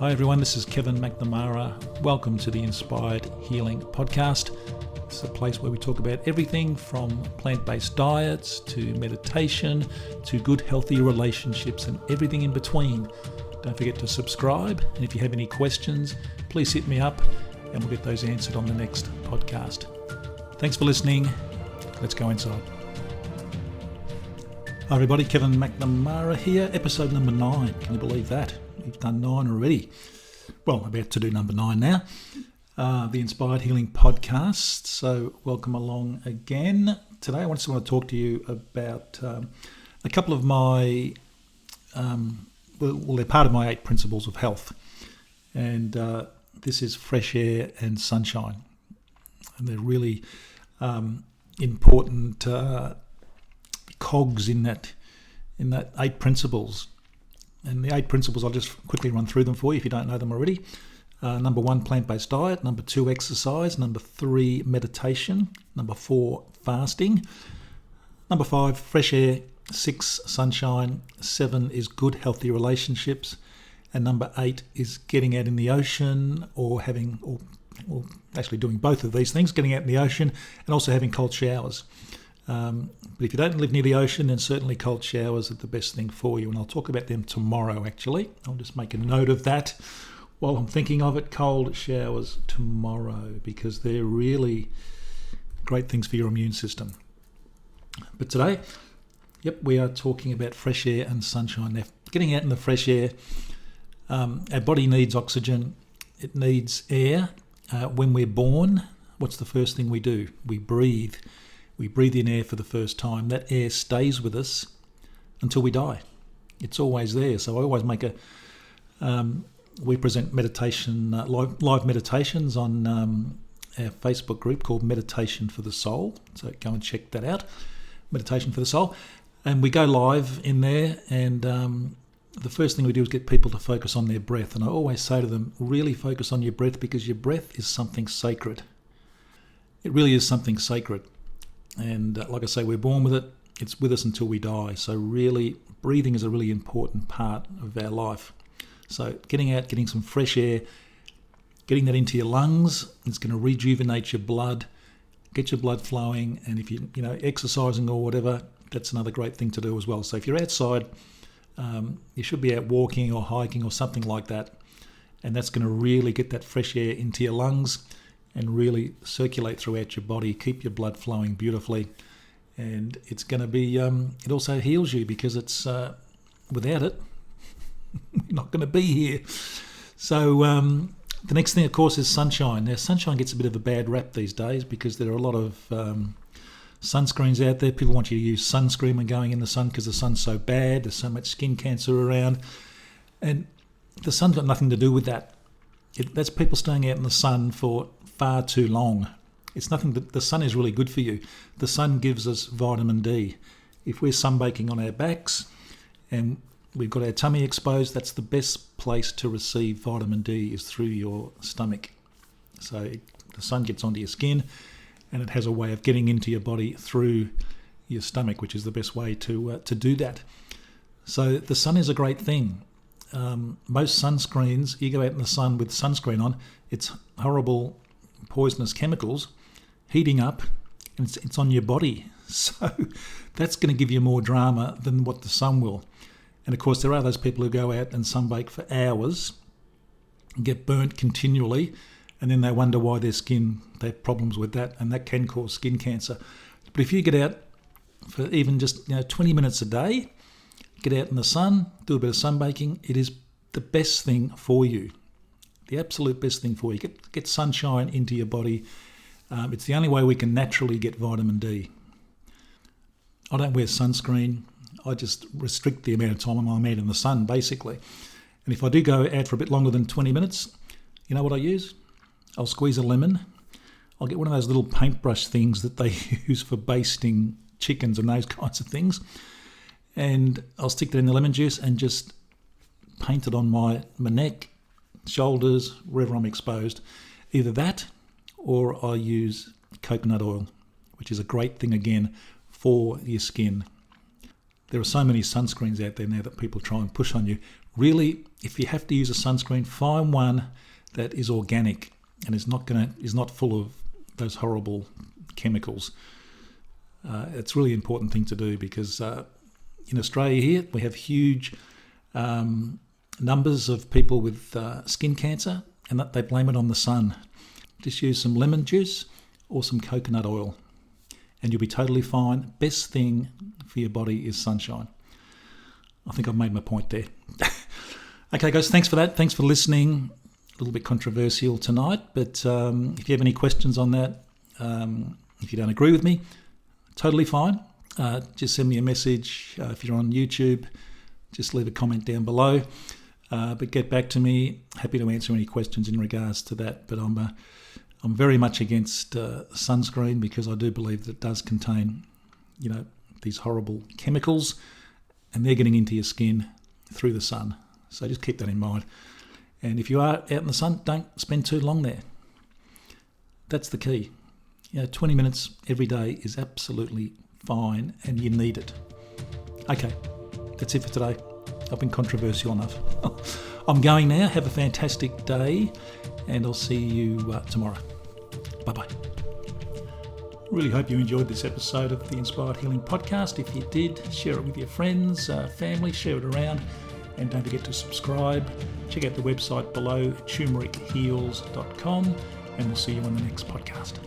Hi everyone, this is Kevin McNamara. Welcome to the Inspired Healing Podcast. It's a place where we talk about everything from plant-based diets to meditation to good healthy relationships and everything in between. Don't forget to subscribe, and if you have any questions, please hit me up and we'll get those answered on the next podcast. Thanks for listening. Let's go inside. Hi everybody, Kevin McNamara here, episode number 9. Can you believe that? We've done 9 already. Well, about to do number 9 now. The Inspired Healing Podcast. So welcome along again. Today I just want to talk to you about a couple of my, they're part of my 8 principles of health. And this is fresh air and sunshine. And they're really important cogs in that 8 principles. And the 8 principles, I'll just quickly run through them for you if you don't know them already. Number 1, plant-based diet. Number 2, exercise. Number 3, meditation. Number 4, fasting. Number 5, fresh air. 6, sunshine. 7 is good, healthy relationships. And number 8 is getting out in the ocean or actually doing both of these things, getting out in the ocean and also having cold showers. But if you don't live near the ocean, then certainly cold showers are the best thing for you. And I'll talk about them tomorrow, actually. I'll just make a note of that while I'm thinking of it. Cold showers tomorrow, because they're really great things for your immune system. But today, we are talking about fresh air and sunshine. Now, getting out in the fresh air, our body needs oxygen. It needs air. When we're born, what's the first thing we do? We breathe. We breathe in air for the first time. That air stays with us until we die. It's always there. So I always make we present meditation, live meditations on our Facebook group called Meditation for the Soul. So go and check that out, Meditation for the Soul. And we go live in there, and the first thing we do is get people to focus on their breath. And I always say to them, really focus on your breath, because your breath is something sacred. It really is something sacred. And like I say, we're born with it. It's with us until we die. So really, breathing is a really important part of our life. So getting out, getting some fresh air, getting that into your lungs, it's going to rejuvenate your blood, get your blood flowing. And if you exercising or whatever, that's another great thing to do as well. So if you're outside, you should be out walking or hiking or something like that. And that's going to really get that fresh air into your lungs and really circulate throughout your body, keep your blood flowing beautifully. And it's going to be, it also heals you, because it's, without it, we're not going to be here. So the next thing, of course, is sunshine. Now, sunshine gets a bit of a bad rap these days because there are a lot of sunscreens out there. People want you to use sunscreen when going in the sun because the sun's so bad. There's so much skin cancer around. And the sun's got nothing to do with that. That's people staying out in the sun for far too long. It's nothing that the sun is really good for you. The sun gives us vitamin D. If we're sunbaking on our backs and we've got our tummy exposed, that's the best place to receive vitamin D is through your stomach. So the sun gets onto your skin, and it has a way of getting into your body through your stomach, which is the best way to do that. So the sun is a great thing. Most sunscreens, you go out in the sun with sunscreen on, it's horrible poisonous chemicals heating up, and it's on your body. So that's going to give you more drama than what the sun will. And of course, there are those people who go out and sunbake for hours and get burnt continually, and then they wonder why they have problems with that, and that can cause skin cancer. But if you get out for even just 20 minutes a day, get out in the sun, do a bit of sunbaking, it is the best thing for you. The absolute best thing for you. Get sunshine into your body. It's the only way we can naturally get vitamin D. I don't wear sunscreen. I just restrict the amount of time I'm out in the sun, basically. And if I do go out for a bit longer than 20 minutes, you know what I use? I'll squeeze a lemon. I'll get one of those little paintbrush things that they use for basting chickens and those kinds of things. And I'll stick that in the lemon juice and just paint it on my neck, shoulders, wherever I'm exposed. Either that, or I use coconut oil, which is a great thing again for your skin. There are so many sunscreens out there now that people try and push on you. Really, if you have to use a sunscreen, find one that is organic and is not full of those horrible chemicals. It's a really important thing to do because in Australia here we have huge numbers of people with skin cancer, and that they blame it on the sun. Just use some lemon juice or some coconut oil and you'll be totally fine. Best thing for your body is sunshine. I think I've made my point there. Okay, guys, thanks for that. Thanks for listening. A little bit controversial tonight, but if you have any questions on that, if you don't agree with me, totally fine. Just send me a message. If you're on YouTube, just leave a comment down below. But get back to me. Happy to answer any questions in regards to that. But I'm very much against sunscreen because I do believe that it does contain, these horrible chemicals, and they're getting into your skin through the sun. So just keep that in mind. And if you are out in the sun, don't spend too long there. That's the key. 20 minutes every day is absolutely fine, and you need it. Okay, that's it for today. I've been controversial enough. I'm going now. Have a fantastic day, and I'll see you tomorrow. Bye-bye. Really hope you enjoyed this episode of the Inspired Healing Podcast. If you did, share it with your friends, family, share it around, and don't forget to subscribe. Check out the website below, turmericheals.com, and we'll see you on the next podcast.